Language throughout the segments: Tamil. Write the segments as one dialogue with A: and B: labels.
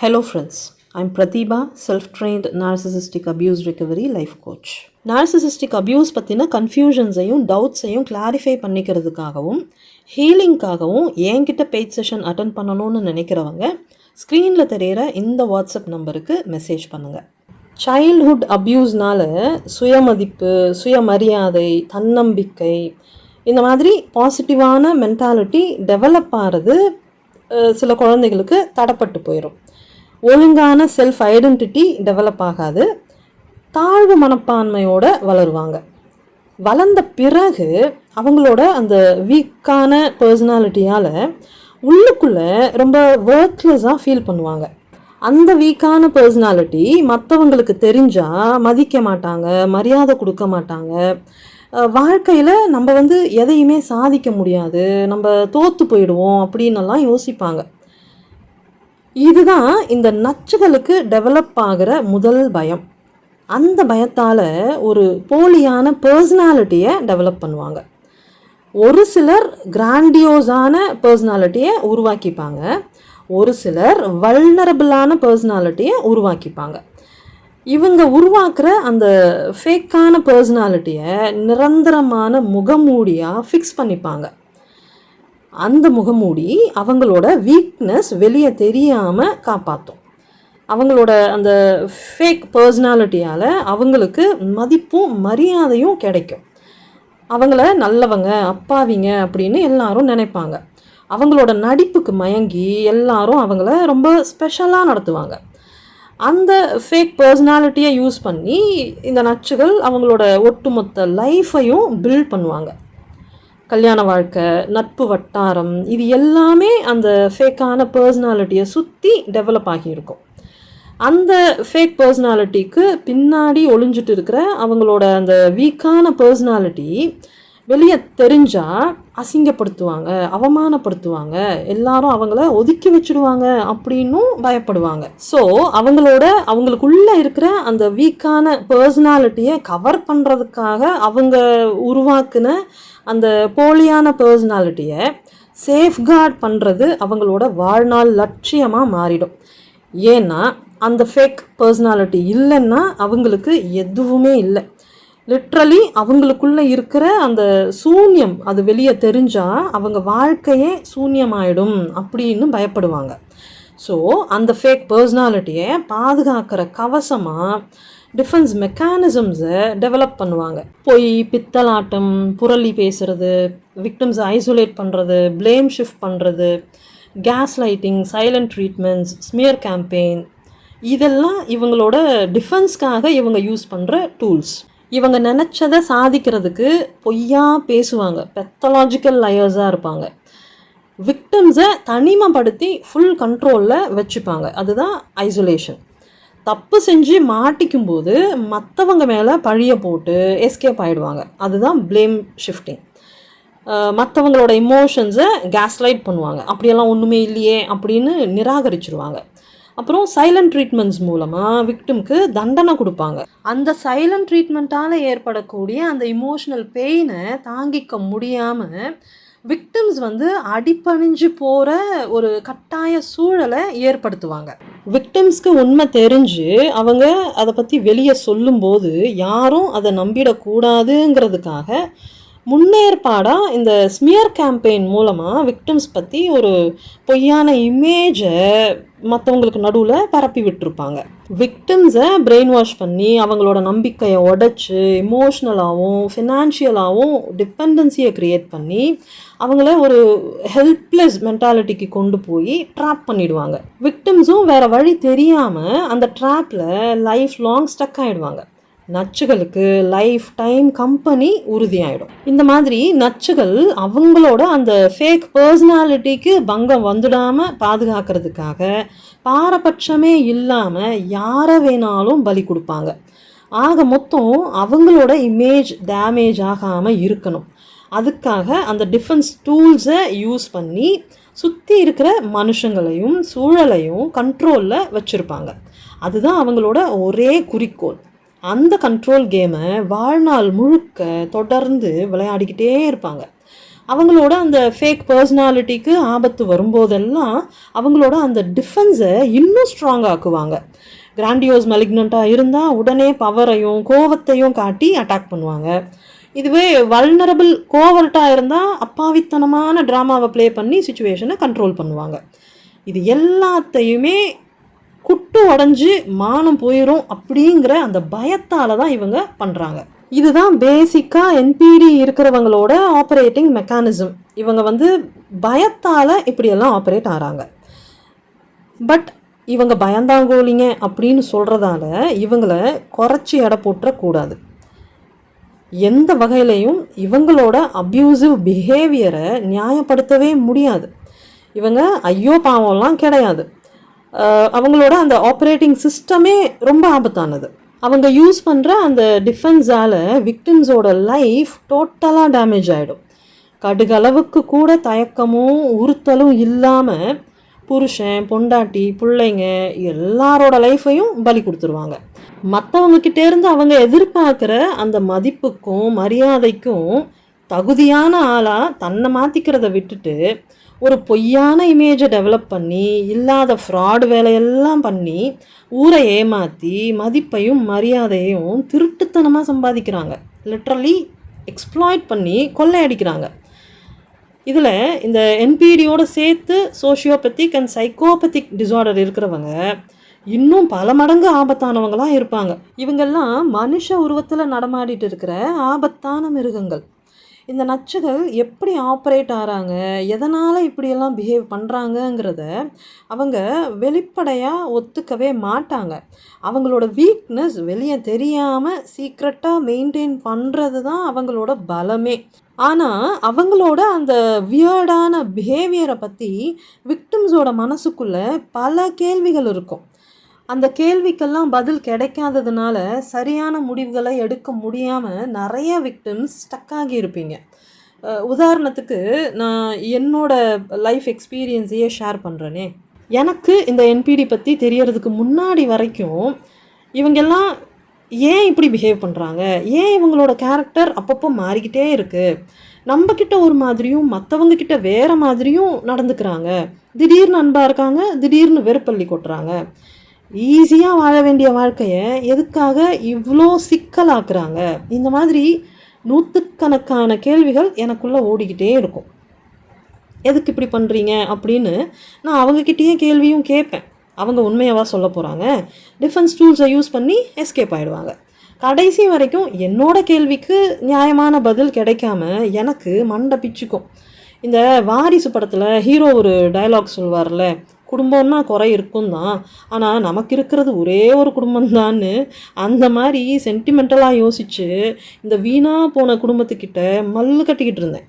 A: Hello friends, I'm Pratibha, self-trained narcissistic abuse recovery life coach. Narcissistic abuse பற்றின கன்ஃபியூஷன்ஸையும் டவுட்ஸையும் கிளாரிஃபை பண்ணிக்கிறதுக்காகவும் ஹீலிங்காகவும் என்கிட்ட பெய்ட் செஷன் அட்டன் பண்ணணும்னு நினைக்கிறவங்க ஸ்க்ரீனில் தெரிகிற இந்த வாட்ஸ்அப் நம்பருக்கு மெசேஜ் பண்ணுங்கள். சைல்ட்ஹுட் அப்யூஸ்னால் சுயமதிப்பு, சுயமரியாதை, தன்னம்பிக்கை இந்த மாதிரி பாசிட்டிவான மென்டாலிட்டி டெவலப் ஆகிறது சில குழந்தைகளுக்கு தடப்பட்டு போயிடும். ஒழுங்கான செல்ஃப் ஐடென்டிட்டி டெவலப் ஆகாது, தாழ்வு மனப்பான்மையோடு வளருவாங்க. வளர்ந்த பிறகு அவங்களோட அந்த வீக்கான பர்சனாலிட்டியால் உள்ளுக்குள்ளே ரொம்ப ஒர்த்லெஸ்ஸாக ஃபீல் பண்ணுவாங்க. அந்த வீக்கான பர்சனாலிட்டி மற்றவங்களுக்கு தெரிஞ்சால் மதிக்க மாட்டாங்க, மரியாதை கொடுக்க மாட்டாங்க. வாழ்க்கையில் நம்ம எதையுமே சாதிக்க முடியாது, நம்ம தோற்று போயிடுவோம் அப்படின்னெல்லாம் யோசிப்பாங்க. இதுதான் இந்த நச்சுகளுக்கு டெவலப் ஆகிற முதல் பயம். அந்த பயத்தால் ஒரு போலியான பர்சனாலிட்டியை டெவலப் பண்ணுவாங்க. ஒரு சிலர் கிராண்டியோஸான பர்சனாலிட்டியை உருவாக்கிப்பாங்க, ஒரு சிலர் வல்னரபிளான பர்சனாலிட்டியை உருவாக்கிப்பாங்க. இவங்க உருவாக்குற அந்த ஃபேக்கான பர்சனாலிட்டியை நிரந்தரமான முகமூடியாக ஃபிக்ஸ் பண்ணிப்பாங்க. அந்த முகமூடி அவங்களோட வீக்னஸ் வெளியே தெரியாமல் காப்பாற்றும். அவங்களோட அந்த ஃபேக் பர்சனாலிட்டியால் அவங்களுக்கு மதிப்பும் மரியாதையும் கிடைக்கும். அவங்கள நல்லவங்க, அப்பாவிங்க அப்படின்னு எல்லாரும் நினைப்பாங்க. அவங்களோட நடிப்புக்கு மயங்கி எல்லாரும் அவங்கள ரொம்ப ஸ்பெஷலாக நடத்துவாங்க. அந்த ஃபேக் பர்சனாலிட்டியை யூஸ் பண்ணி இந்த நச்சுகள் அவங்களோட ஒட்டுமொத்த லைஃப்பையும் பில்ட் பண்ணுவாங்க. கல்யாண வாழ்க்கை, நட்பு வட்டாரம், இது எல்லாமே அந்த ஃபேக்கான பர்சனாலிட்டியை சுற்றி டெவலப் ஆகியிருக்கும். அந்த ஃபேக் பர்சனாலிட்டிக்கு பின்னாடி ஒளிஞ்சிட்டு இருக்கிற அவங்களோட அந்த வீக்கான பர்சனாலிட்டி வெளியே தெரிஞ்சால் அசிங்கப்படுத்துவாங்க, அவமானப்படுத்துவாங்க, எல்லாரும் அவங்கள ஒதுக்கி வச்சுடுவாங்க அப்படின்னும் பயப்படுவாங்க. ஸோ அவங்களுக்குள்ளே இருக்கிற அந்த வீக்கான பர்சனாலிட்டியை கவர் பண்ணுறதுக்காக அவங்க உருவாக்குன அந்த போலியான பர்சனாலிட்டியை சேஃப்கார்ட் பண்ணுறது அவங்களோட வாழ்நாள் லட்சியமாக மாறிடும். ஏன்னா அந்த ஃபேக் பர்சனாலிட்டி இல்லைன்னா அவங்களுக்கு எதுவுமே இல்லை. லிட்ரலி அவங்களுக்குள்ளே இருக்கிற அந்த சூன்யம் அது வெளியே தெரிஞ்சால் அவங்க வாழ்க்கையே சூன்யமாயிடும் அப்படின்னு பயப்படுவாங்க. ஸோ அந்த ஃபேக் பர்சனாலிட்டியை பாதுகாக்கிற கவசமாக டிஃபென்ஸ் மெக்கானிசம்ஸை டெவலப் பண்ணுவாங்க. பொய், பித்தலாட்டம், புரளி பேசுகிறது, விக்டிம்ஸை ஐசோலேட் பண்ணுறது, ப்ளேம் ஷிஃப்ட் பண்ணுறது, case lighting, silent treatments, smear campaign, இதெல்லாம் இவங்களோட டிஃபென்ஸ்க்காக இவங்க யூஸ் பண்ணுற டூல்ஸ். இவங்க நினச்சதை சாதிக்கிறதுக்கு பொய்யா பேசுவாங்க, பெத்தலாஜிக்கல் லயர்ஸாக இருப்பாங்க. விக்டிம்ஸை தனிமைப்படுத்தி ஃபுல் கண்ட்ரோலில் வச்சுப்பாங்க. அதுதான் ஐசோலேஷன். தப்பு செஞ்சு மாட்டிக்கும்போது மற்றவங்க மேலே பழியை போட்டு எஸ்கேப் ஆகிடுவாங்க. அதுதான் ப்ளேம் ஷிஃப்டிங். மற்றவங்களோட இமோஷன்ஸை கேஸ்லைட் பண்ணுவாங்க, அப்படியெல்லாம் ஒன்றுமே இல்லையே அப்படின்னு நிராகரிச்சிருவாங்க. அப்புறம் சைலண்ட் ட்ரீட்மெண்ட்ஸ் மூலமாக விக்டிம்க்கு தண்டனை கொடுப்பாங்க. அந்த சைலண்ட் ட்ரீட்மெண்ட்டால் ஏற்படக்கூடிய அந்த இமோஷனல் பெயினை தாங்கிக்க முடியாமல் விக்டிம்ஸ் அடிப்பணிஞ்சு போகிற ஒரு கட்டாய சூழலை ஏற்படுத்துவாங்க. விக்டிம்ஸ்க்கு உண்மை தெரிஞ்சு அவங்க அதை பற்றி வெளியே சொல்லும்போது யாரும் அதை நம்பிடக்கூடாதுங்கிறதுக்காக முன்னேற்பாடாக இந்த ஸ்மியர் கேம்பெயின் மூலமாக விக்டிம்ஸ் பற்றி ஒரு பொய்யான இமேஜை மற்றவங்களுக்கு நடுவில் பரப்பி விட்டுருப்பாங்க. விக்டிம்ஸை பிரெயின் வாஷ் பண்ணி அவங்களோட நம்பிக்கையை உடைச்சி எமோஷ்னலாகவும் ஃபினான்ஷியலாகவும் டிபெண்டன்சியை க்ரியேட் பண்ணி அவங்கள ஒரு ஹெல்ப்லெஸ் மென்டாலிட்டிக்கு கொண்டு போய் ட்ராப் பண்ணிடுவாங்க. விக்டிம்ஸும் வேறு வழி தெரியாமல் அந்த ட்ராப்பில் லைஃப் லாங் ஸ்டக் ஆகிடுவாங்க. நச்சுகளுக்கு லைஃப் டைம் கம்பெனி உறுதியாயிடும். இந்த மாதிரி நச்சுகள் அவங்களோட அந்த ஃபேக் பர்சனாலிட்டிக்கு பங்கம் வந்துடாமல் பாதுகாக்கிறதுக்காக பாரபட்சமே இல்லாமல் யாரை வேணாலும் பலி கொடுப்பாங்க. ஆக மொத்தம் அவங்களோட இமேஜ் டேமேஜ் ஆகாமல் இருக்கணும். அதுக்காக அந்த டிஃபென்ஸ் டூல்ஸை யூஸ் பண்ணி சுற்றி இருக்கிற மனுஷங்களையும் சூழலையும் கண்ட்ரோலில் வச்சுருப்பாங்க. அதுதான் அவங்களோட ஒரே குறிக்கோள். அந்த கண்ட்ரோல் கேமை வாழ்நாள் முழுக்க தொடர்ந்து விளையாடிக்கிட்டே இருப்பாங்க. அவங்களோட அந்த ஃபேக் பர்சனாலிட்டிக்கு ஆபத்து வரும்போதெல்லாம் அவங்களோட அந்த டிஃபென்ஸை இன்னும் ஸ்ட்ராங் ஆக்குவாங்க. கிராண்டியோஸ் மெலிக்னண்ட்டாக இருந்தால் உடனே பவரையும் கோவத்தையும் காட்டி அட்டாக் பண்ணுவாங்க. இதுவே வல்னரபிள் கோவர்ட்டாக இருந்தால் அப்பாவித்தனமான ட்ராமாவை ப்ளே பண்ணி சுச்சுவேஷனை கண்ட்ரோல் பண்ணுவாங்க. இது எல்லாத்தையுமே குட்டு உடஞ்சி மானம் போயிடும் அப்படிங்கிற அந்த பயத்தால் தான் இவங்க பண்ணுறாங்க. இதுதான் பேசிக்காக என்பிடி இருக்கிறவங்களோட ஆப்ரேட்டிங் மெக்கானிசம். இவங்க பயத்தால் இப்படியெல்லாம் ஆப்ரேட் ஆகிறாங்க. பட் இவங்க பயந்தாங்கோலிங்க அப்படின்னு சொல்கிறதால இவங்களை குறைச்சி எடை போட்டுறக்கூடாது. எந்த வகையிலையும் இவங்களோட அப்யூசிவ் பிஹேவியரை நியாயப்படுத்தவே முடியாது. இவங்க ஐயோ பாவம்லாம் கிடையாது. அவங்களோட அந்த ஆப்ரேட்டிங் சிஸ்டமே ரொம்ப ஆபத்தானது. அவங்க யூஸ் பண்ணுற அந்த டிஃபென்ஸால் விக்டிம்ஸோட லைஃப் டோட்டலாக டேமேஜ் ஆகிடும். கடுகளவுக்கு கூட தயக்கமும் உறுத்தலும் இல்லாமல் புருஷன், பொண்டாட்டி, பிள்ளைங்க எல்லாரோட லைஃப்பையும் பலி கொடுத்துருவாங்க. மற்றவங்கக்கிட்டேருந்து அவங்க எதிர்பார்க்குற அந்த மதிப்புக்கும் மரியாதைக்கும் தகுதியான ஆளாக தன்னை மாற்றிக்கிறத விட்டுட்டு ஒரு பொய்யான இமேஜை டெவலப் பண்ணி இல்லாத ஃப்ராடு வேலையெல்லாம் பண்ணி ஊரை ஏமாற்றி மதிப்பையும் மரியாதையும் திருட்டுத்தனமாக சம்பாதிக்கிறாங்க. லிட்ரலி எக்ஸ்ப்ளாய்ட் பண்ணி கொள்ளையடிக்கிறாங்க. இதில் இந்த என்பிடியோடு சேர்த்து சோஷியோபத்திக் அண்ட் சைக்கோபத்திக் டிஸார்டர் இருக்கிறவங்க இன்னும் பல மடங்கு ஆபத்தானவங்களாக இருப்பாங்க. இவங்கெல்லாம் மனுஷ உருவத்தில் நடமாடிட்டு இருக்கிற ஆபத்தான மிருகங்கள். இந்த நச்சுகள் எப்படி ஆப்ரேட் ஆகிறாங்க, எதனால் இப்படியெல்லாம் பிஹேவ் பண்ணுறாங்கங்கிறத அவங்க வெளிப்படையாக ஒத்துக்கவே மாட்டாங்க. அவங்களோட வீக்னஸ் வெளியே தெரியாமல் சீக்ரெட்டாக மெயின்டைன் பண்ணுறது தான் அவங்களோட பலமே. ஆனால் அவங்களோட அந்த வியர்டான பிஹேவியரை பற்றி விக்டிம்ஸோட மனசுக்குள்ளே பல கேள்விகள் இருக்கும். அந்த கேள்விக்கெல்லாம் பதில் கிடைக்காததுனால சரியான முடிவுகளை எடுக்க முடியாமல் நிறைய விக்டிம்ஸ் ஸ்டக்காகி இருப்பீங்க. உதாரணத்துக்கு நான் என்னோட லைஃப் எக்ஸ்பீரியன்ஸையே ஷேர் பண்ணுறேனே. எனக்கு இந்த என்பிடி பற்றி தெரியறதுக்கு முன்னாடி வரைக்கும் இவங்கெல்லாம் ஏன் இப்படி பிஹேவ் பண்ணுறாங்க, ஏன் இவங்களோட கேரக்டர் அப்பப்போ மாறிக்கிட்டே இருக்குது, நம்மக்கிட்ட ஒரு மாதிரியும் மற்றவங்கக்கிட்ட வேறு மாதிரியும் நடந்துக்கிறாங்க, திடீர்னு அன்பாக இருக்காங்க, திடீர்னு வெறுப்பள்ளி கொட்டுறாங்க, ஈஸியாக வாழ வேண்டிய வாழ்க்கையை எதுக்காக இவ்வளோ சிக்கலாக்குறாங்க, இந்த மாதிரி நூற்றுக்கணக்கான கேள்விகள் எனக்குள்ளே ஓடிக்கிட்டே இருக்கும். எதுக்கு இப்படி பண்ணுறீங்க அப்படின்னு நான் அவங்கக்கிட்டேயே கேள்வியும் கேட்பேன். அவங்க உண்மையாவா சொல்ல போகிறாங்க? டிஃபென்ஸ் டூல்ஸை யூஸ் பண்ணி எஸ்கேப் ஆகிடுவாங்க. கடைசி வரைக்கும் என்னோட கேள்விக்கு நியாயமான பதில் கிடைக்காம எனக்கு மண்டை பிச்சுக்கும். இந்த வாரிசு படத்தில் ஹீரோ ஒரு டயலாக் சொல்வார்ல, குடும்பம்னா குறை இருக்கும் தான், ஆனால் நமக்கு இருக்கிறது ஒரே ஒரு குடும்பம்தான்னு. அந்த மாதிரி சென்டிமெண்டலாக யோசித்து இந்த வீணாக போன குடும்பத்துக்கிட்ட மல்லு கட்டிக்கிட்டு இருந்தேன்.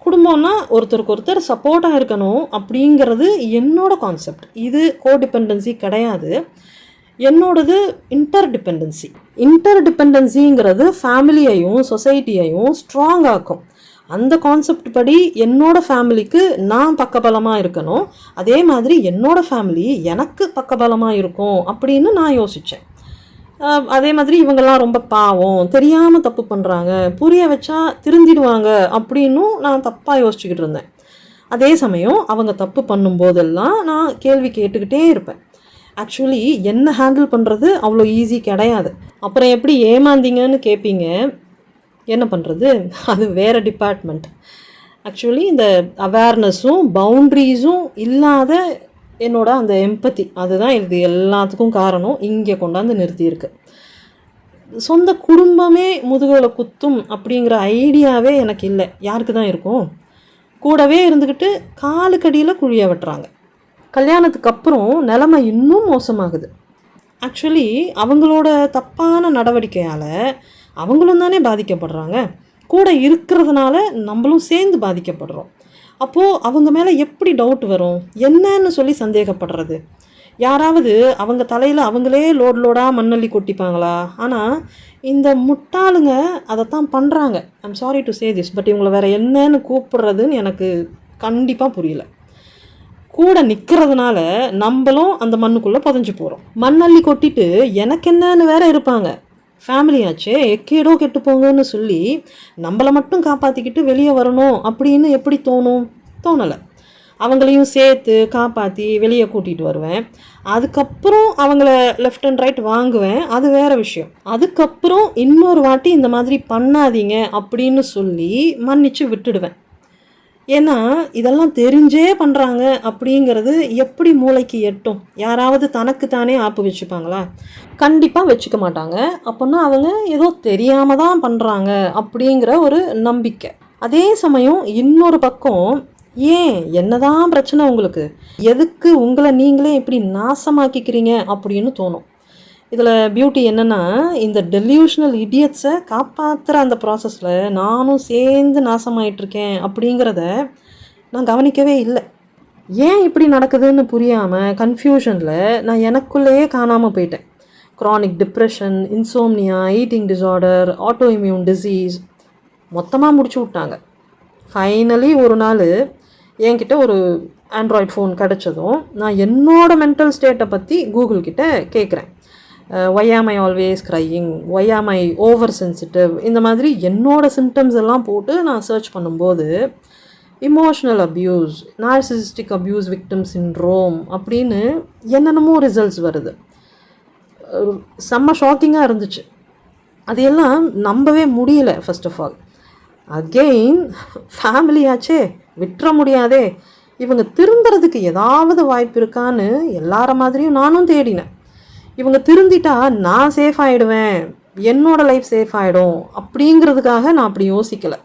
A: குடும்பம்னா ஒருத்தருக்கு ஒருத்தர் சப்போர்ட்டாக இருக்கணும் அப்படிங்கிறது என்னோட கான்செப்ட். இது கோடிபெண்டன்சி கிடையாது, என்னோடது இன்டர்டிபெண்டன்சி. இன்டர்டிபெண்டன்சிங்கிறது ஃபேமிலியையும் சொசைட்டியையும் ஸ்ட்ராங் ஆக்கும். அந்த கான்செப்ட் படி என்னோட ஃபேமிலிக்கு நான் பக்கபலமாக இருக்கணும், அதே மாதிரி என்னோட ஃபேமிலி எனக்கு பக்கபலமாக இருக்கும் அப்படின்னு நான் யோசித்தேன். அதே மாதிரி இவங்கெல்லாம் ரொம்ப பாவம், தெரியாமல் தப்பு பண்ணுறாங்க, புரிய வச்சா திருந்திடுவாங்க அப்படின்னும் நான் தப்பாக யோசிச்சுக்கிட்டு இருந்தேன். அதே சமயம் அவங்க தப்பு பண்ணும்போதெல்லாம் நான் கேள்வி கேட்டுக்கிட்டே இருப்பேன். ஆக்சுவலி என்ன ஹேண்டில் பண்ணுறது அவ்வளோ ஈஸி கிடையாது. அப்புறம் எப்படி ஏமாந்தீங்கன்னு கேட்பீங்க. என்ன பண்ணுறது, அது வேறு டிபார்ட்மெண்ட். ஆக்சுவலி இந்த அவேர்னஸும் பவுண்ட்ரிஸும் இல்லாத என்னோட அந்த எம்பத்தி அதுதான் இது எல்லாத்துக்கும் காரணம். இங்கே கொண்டாந்து நிறுத்தியிருக்கு. சொந்த குடும்பமே முதுகில் குத்தும் அப்படிங்கிற ஐடியாவே எனக்கு இல்லை. யாருக்கு தான் இருக்கும்? கூடவே இருந்துக்கிட்டு காலுக்கடியில் குழியை வெட்டுறாங்க. கல்யாணத்துக்கு அப்புறம் நிலைமை இன்னும் மோசமாகுது. ஆக்சுவலி அவங்களோட தப்பான நடவடிக்கையால் அவங்களும் தானே பாதிக்கப்படுறாங்க. கூட இருக்கிறதுனால நம்மளும் சேர்ந்து பாதிக்கப்படுறோம். அப்போது அவங்க மேலே எப்படி டவுட் வரும், என்னன்னு சொல்லி சந்தேகப்படுறது? யாராவது அவங்க தலையில் அவங்களே லோடாக மண்ணள்ளி கொட்டிப்பாங்களா? ஆனால் இந்த முட்டாளுங்க அதைத்தான் பண்ணுறாங்க. I'm sorry to say this, but இவங்களை வேறு என்னன்னு கூப்பிடுறதுன்னு எனக்கு கண்டிப்பாக புரியல. கூட நிற்கிறதுனால நம்மளும் அந்த மண்ணுக்குள்ளே புதஞ்சு போகிறோம். மண்ணள்ளி கொட்டிட்டு எனக்கு என்னன்னு வேற இருப்பாங்க. ஃபேமிலியாச்சே எக்கேடோ கெட்டு போங்கன்னு சொல்லி நம்மளை மட்டும் காப்பாற்றிக்கிட்டு வெளியே வரணும் அப்படின்னு எப்படி தோணலை. அவங்களையும் சேர்த்து காப்பாற்றி வெளியே கூட்டிகிட்டு வருவேன். அதுக்கப்புறம் அவங்கள லெஃப்ட் அண்ட் ரைட் வாங்குவேன், அது வேறு விஷயம். அதுக்கப்புறம் இன்னொரு வாட்டி இந்த மாதிரி பண்ணாதீங்க அப்படின்னு சொல்லி மன்னிச்சு விட்டுடுவேன். ஏன்னா இதெல்லாம் தெரிஞ்சே பண்ணுறாங்க அப்படிங்கிறது எப்படி மூளைக்கு எட்டும்? யாராவது தனக்கு தானே ஆப்பு வச்சுப்பாங்களா? கண்டிப்பாக வச்சுக்க மாட்டாங்க. அப்போன்னா அவங்க ஏதோ தெரியாமல் தான் பண்ணுறாங்க அப்படிங்கிற ஒரு நம்பிக்கை. அதே சமயம் இன்னொரு பக்கம், ஏன் என்னதான் பிரச்சனை உங்களுக்கு, எதுக்கு உங்களை நீங்களே இப்படி நாசமாக்கிக்கிறீங்க அப்படின்னு தோணும். இதில் பியூட்டி என்னென்னா, இந்த டெல்யூஷனல் இடியட்ஸை காப்பாற்றுற அந்த ப்ராசஸில் நானும் சேர்ந்து நாசமாயிட்ருக்கேன் அப்படிங்கிறத நான் கவனிக்கவே இல்லை. ஏன் இப்படி நடக்குதுன்னு புரியாமல் கன்ஃபியூஷனில் நான் எனக்குள்ளேயே காணாமல் போயிட்டேன். Chronic depression, insomnia, eating disorder, auto immune disease மொத்தமாக முடிச்சு விட்டாங்க. ஃபைனலி ஒரு நாள் என்கிட்ட ஒரு ஆண்ட்ராய்ட் ஃபோன் கிடச்சதும் நான் என்னோடய மென்டல் ஸ்டேட்டை பற்றி கூகுள்கிட்ட கேட்குறேன். Why am I always crying, why am I over sensitive, இந்த மாதிரி என்னோடய சிம்டம்ஸ் எல்லாம் போட்டு நான் சர்ச் பண்ணும்போது emotional abuse, narcissistic abuse victim syndrome அப்படின்னு என்னென்னமோ ரிசல்ட்ஸ் வருது. செம்ம ஷாக்கிங்காக இருந்துச்சு. அது எல்லாம் நம்பவே முடியல. ஃபர்ஸ்ட் ஆஃப் ஆல் அகெயின் ஃபேமிலியாச்சே, விட்டுற முடியாதே, இவங்க திருந்துறதுக்கு ஏதாவது வாய்ப்பு இருக்கான்னு எல்லார மாதிரியும் நானும் தேடினேன். இவங்க திருந்திட்டா நான் சேஃப் ஆகிடுவேன், என்னோடய லைஃப் சேஃப் ஆகிடும் அப்படிங்கிறதுக்காக நான் அப்படி யோசிக்கலை.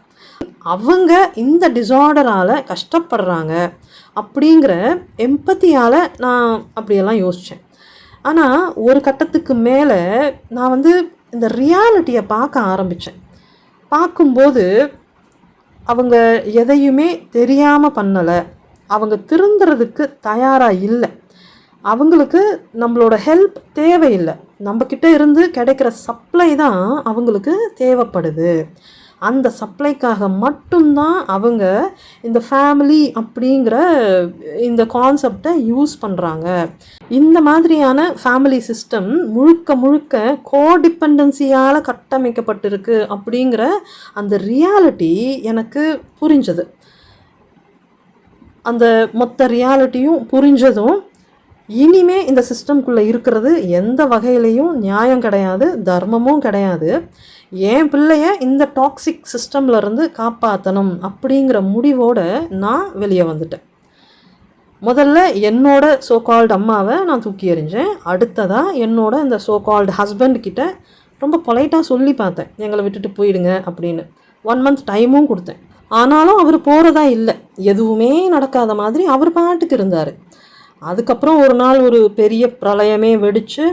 A: அவங்க இந்த டிஸார்டரால் கஷ்டப்படுறாங்க அப்படிங்கிற எம்பத்தியால் நான் அப்படியெல்லாம் யோசித்தேன். ஆனால் ஒரு கட்டத்துக்கு மேலே நான் இந்த ரியாலிட்டியை பார்க்க ஆரம்பித்தேன். பார்க்கும்போது அவங்க எதையுமே தெரியாமல் பண்ணலை, அவங்க திருந்துறதுக்கு தயாராக இல்லை, அவங்களுக்கு நம்மளோட ஹெல்ப் தேவையில்லை, நம்மக்கிட்ட இருந்து கிடைக்கிற சப்ளை தான் அவங்களுக்கு தேவைப்படுது. அந்த சப்ளைக்காக மட்டும்தான் அவங்க இந்த ஃபேமிலி அப்படிங்கிற இந்த கான்செப்டை யூஸ் பண்ணுறாங்க. இந்த மாதிரியான ஃபேமிலி சிஸ்டம் முழுக்க முழுக்க கோடிபெண்டன்சியால் கட்டமைக்கப்பட்டிருக்கு அப்படிங்கிற அந்த ரியாலிட்டி எனக்கு புரிஞ்சது. அந்த மொத்த ரியாலிட்டியும் புரிஞ்சதும் இனிமே இந்த சிஸ்டம்குள்ளே இருக்கிறது எந்த வகையிலையும் நியாயம் கிடையாது, தர்மமும் கிடையாது. என் பிள்ளைய இந்த டாக்ஸிக் சிஸ்டம்லேருந்து காப்பாற்றணும் அப்படிங்கிற முடிவோடு நான் வெளியே வந்துட்டேன். முதல்ல என்னோட சோகால்டு அம்மாவை நான் தூக்கி எறிஞ்சேன். அடுத்ததாக என்னோட இந்த சோகால்டு ஹஸ்பண்ட்கிட்ட ரொம்ப பொலைட்டாக சொல்லி பார்த்தேன், எங்களை விட்டுட்டு போயிடுங்க அப்படின்னு. 1 month டைமும் கொடுத்தேன். ஆனாலும் அவர் போகிறதா இல்லை, எதுவுமே நடக்காத மாதிரி அவர் பாட்டுக்கு இருந்தார். அதுக்கப்புறம் ஒரு நாள் ஒரு பெரிய பிரளயமே வெடித்து,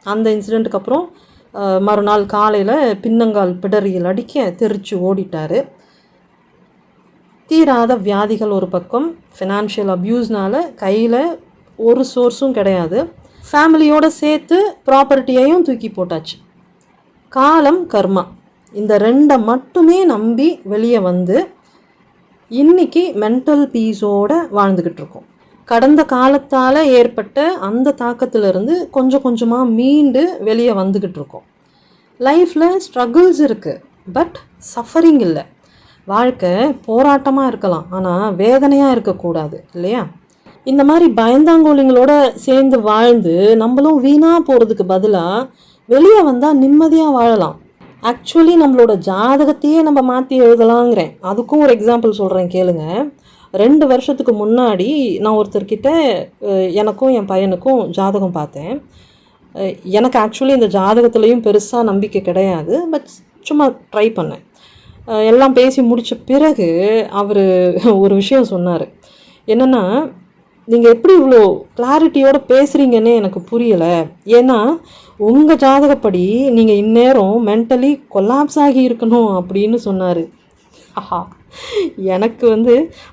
A: அந்த இன்சிடெண்ட்டுக்கு அப்புறம் மறுநாள் காலையில் பின்னங்கால் பிடரியில் அடிக்க தெரிச்சு ஓடிட்டார். தீராத வியாதிகள் ஒரு பக்கம், ஃபினான்ஷியல் அப்யூஸ்னால் கையில் ஒரு சோர்ஸும் கிடையாது, ஃபேமிலியோடு சேர்த்து ப்ராப்பர்ட்டியையும் தூக்கி போட்டாச்சு. காலம் கர்மா இந்த 2 மட்டுமே நம்பி வெளியே வந்து இன்றைக்கி மென்டல் பீஸோடு வாழ்ந்துக்கிட்டு இருக்கோம். கடந்த காலத்தால் ஏற்பட்ட அந்த தாக்கத்திலிருந்து கொஞ்சம் கொஞ்சமாக மீண்டு வெளியே வந்துக்கிட்டு இருக்கோம். லைஃப்பில் ஸ்ட்ரகிள்ஸ் இருக்குது, பட் சஃபரிங் இல்லை. வாழ்க்கை போராட்டமாக இருக்கலாம், ஆனால் வேதனையாக இருக்கக்கூடாது இல்லையா? இந்த மாதிரி பயந்தாங்கோலிங்களோட சேர்ந்து வாழ்ந்து நம்மளும் வீணாக போகிறதுக்கு பதிலாக வெளியே வந்தால் நிம்மதியாக வாழலாம். ஆக்சுவலி நம்மளோட ஜாதகத்தையே நம்ம மாற்றி எழுதலாங்கிறேன். அதுக்கும் ஒரு எக்ஸாம்பிள் சொல்கிறேன் கேளுங்க. 2 வருஷத்துக்கு முன்னாடி நான் ஒருத்தர்கிட்ட எனக்கும் என் பையனுக்கும் ஜாதகம் பார்த்தேன். எனக்கு ஆக்சுவலி இந்த ஜாதகத்துலேயும் பெருசாக நம்பிக்கை கிடையாது, பட் சும்மா ட்ரை பண்ணேன். எல்லாம் பேசி முடித்த பிறகு அவர் ஒரு விஷயம் சொன்னார். என்னென்னா, நீங்கள் எப்படி இவ்வளோ கிளாரிட்டியோடு பேசுகிறீங்கன்னே எனக்கு புரியலை. ஏன்னா உங்கள் ஜாதகப்படி நீங்கள் இந்நேரம் மென்டலி கொலாப்ஸ் ஆகி இருக்கணும் அப்படின்னு சொன்னார். ஆஹா, எனக்கு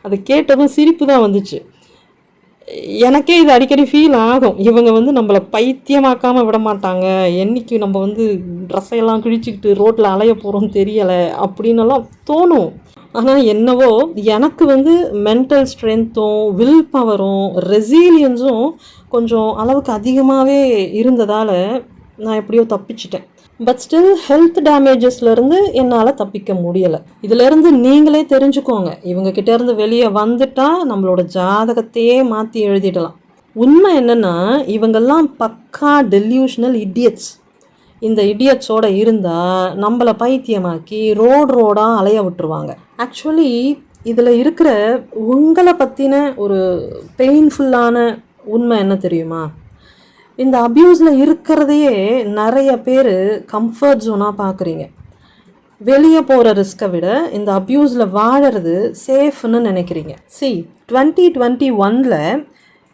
A: அதை கேட்டதும் சிரிப்பு தான் வந்துச்சு. எனக்கே இது அடிக்கடி ஃபீல் ஆகும். இவங்க நம்மளை பைத்தியமாக்காமல் விட மாட்டாங்க, என்றைக்கு நம்ம ட்ரெஸ்ஸையெல்லாம் கிழிச்சிக்கிட்டு ரோட்டில் அலைய போகிறோம் தெரியலை அப்படின்னெல்லாம் தோணும். ஆனால் என்னவோ எனக்கு மென்டல் ஸ்ட்ரென்த்தும் வில் பவரும் ரெசிலியன்ஸும் கொஞ்சம் அளவுக்கு அதிகமாகவே இருந்ததால் நான் எப்படியோ தப்பிச்சிட்டேன். பட் ஸ்டில் ஹெல்த் டேமேஜஸ்லேருந்து என்னால் தப்பிக்க முடியலை. இதிலேருந்து நீங்களே தெரிஞ்சுக்கோங்க, இவங்கக்கிட்ட இருந்து வெளியே வந்துட்டா நம்மளோட ஜாதகத்தையே மாற்றி எழுதிடலாம். உண்மை என்னென்னா, இவங்கெல்லாம் பக்கா டெல்யூஷனல் இடியட்ஸ். இந்த இடியட்ஸோடு இருந்தால் நம்மளை பைத்தியமாக்கி ரோடாக அலைய விட்டுருவாங்க. ஆக்சுவலி இதில் இருக்கிற உங்களை பற்றின ஒரு பெயின்ஃபுல்லான உண்மை என்ன தெரியுமா? இந்த அப்யூஸில் இருக்கிறதையே நிறைய பேர் கம்ஃபர்ட் ஜோனாக பார்க்குறீங்க. வெளியே போகிற ரிஸ்க்கை விட இந்த அப்யூஸில் வாழறது சேஃப்னு நினைக்கிறீங்க. 2021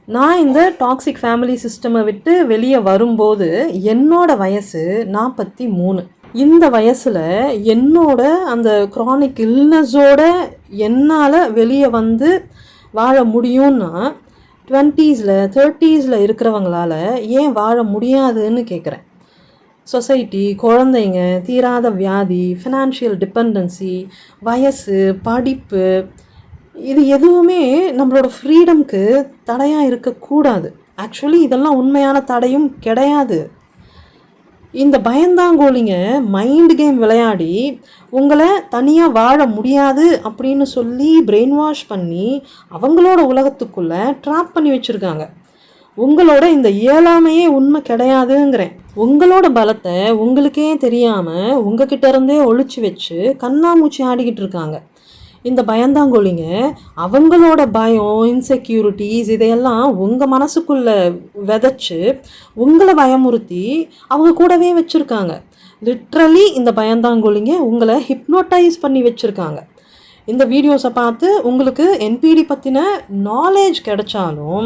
A: நான் இந்த டாக்ஸிக் ஃபேமிலி சிஸ்டமை விட்டு வெளியே வரும்போது என்னோட வயசு 43. இந்த வயசில் என்னோட அந்த க்ரானிக் இல்னஸோட என்னால் வெளியே வந்து வாழ முடியும்னா 20s 30s இருக்கிறவங்களால ஏன் வாழ முடியாதுன்னு கேட்குறேன். சொசைட்டி, குழந்தைங்க, தீராத வியாதி, ஃபினான்ஷியல் டிபெண்டன்சி, வயசு, படிப்பு, இது எதுவுமே நம்மளோட ஃப்ரீடம்க்கு தடையாக இருக்கக்கூடாது. ஆக்சுவலி இதெல்லாம் உண்மையான தடையும் கிடையாது. இந்த பயந்தாங்கோலிங்க மைண்ட் கேம் விளையாடி உங்களை தனியாக வாழ முடியாது அப்படின்னு சொல்லி பிரெயின் வாஷ் பண்ணி அவங்களோட உலகத்துக்குள்ளே ட்ராப் பண்ணி வச்சுருக்காங்க. உங்களோட இந்த இயலாமையே உண்மை கிடையாதுங்கிறேன். உங்களோட பலத்தை உங்களுக்கே தெரியாமல் உங்ககிட்ட இருந்தே ஒழிச்சு வச்சு கண்ணாமூச்சி ஆடிக்கிட்டு இருக்காங்க. இந்த பயந்தாங்கோலிங்க அவங்களோட பயம், இன்செக்யூரிட்டிஸ் இதையெல்லாம் உங்கள் மனசுக்குள்ளே விதைச்சி உங்களை பயமுறுத்தி அவங்க கூடவே வச்சுருக்காங்க. லிட்ரலி இந்த பயந்தாங்கோலிங்க உங்களை ஹிப்னோட்டைஸ் பண்ணி வச்சுருக்காங்க. இந்த வீடியோஸை பார்த்து உங்களுக்கு என்பிடி பற்றின நாலேஜ் கிடைச்சாலும்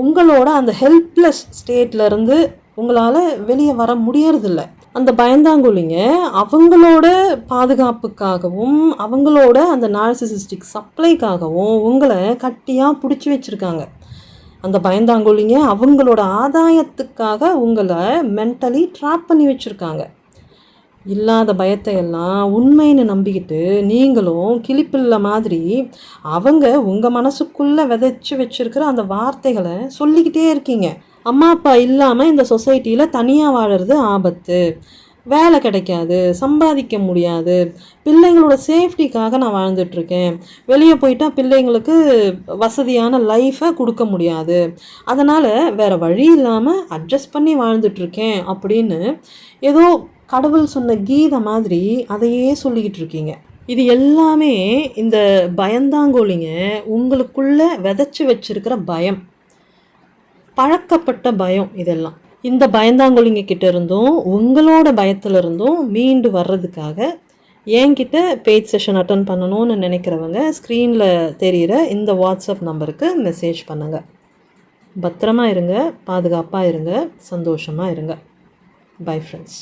A: உங்களோட அந்த ஹெல்ப்லெஸ் ஸ்டேட்லேருந்து உங்களால் வெளியே வர முடியறதில்ல. அந்த பயந்தாங்கொல்லிங்க அவங்களோட பாதுகாப்புக்காகவும் அவங்களோட அந்த நார்சிசிஸ்டிக் சப்ளைக்காகவும் உங்களை கட்டியாக பிடிச்சி வச்சுருக்காங்க. அந்த பயந்தாங்கொல்லிங்க அவங்களோட ஆதாயத்துக்காக உங்களை மென்டலி ட்ராப் பண்ணி வச்சுருக்காங்க. இல்லாத பயத்தை எல்லாம் உண்மைன்னு நம்பிக்கிட்டு நீங்களும் கிளிப்பில்ல மாதிரி அவங்க உங்கள் மனசுக்குள்ளே விதைச்சி வச்சுருக்கிற அந்த வார்த்தைகளை சொல்லிக்கிட்டே இருக்கீங்க. அம்மா அப்பா இல்லாமல் இந்த சொசைட்டியில் தனியாக வாழறது ஆபத்து, வேலை கிடைக்காது, சம்பாதிக்க முடியாது, பிள்ளைங்களோட சேஃப்டிக்காக நான் வாழ்ந்துட்டுருக்கேன், வெளியே போயிட்டால் பிள்ளைங்களுக்கு வசதியான லைஃப்பை கொடுக்க முடியாது, அதனால் வேறு வழி இல்லாமல் அட்ஜஸ்ட் பண்ணி வாழ்ந்துட்டுருக்கேன் அப்படின்னு ஏதோ கடவுள் சொன்ன கீதை மாதிரி அதையே சொல்லிக்கிட்டு இருக்கீங்க. இது எல்லாமே இந்த பயந்தாங்கோலிங்க உங்களுக்குள்ளே விதைச்சி வச்சிருக்கிற பயம், பழக்கப்பட்ட பயம். இதெல்லாம் இந்த பயந்தாங்கொலிங்க கிட்ட இருந்தும் உங்களோட பயத்திலிருந்தும் மீண்டு வர்றதுக்காக என்கிட்ட பேஜ் செஷன் அட்டன் பண்ணணும்னு நினைக்கிறவங்க ஸ்க்ரீனில் தெரிகிற இந்த வாட்ஸ்அப் நம்பருக்கு மெசேஜ் பண்ணுங்கள். பத்திரமா இருங்க, பாதுகாப்பாக இருங்க, சந்தோஷமாக இருங்க. Bye friends.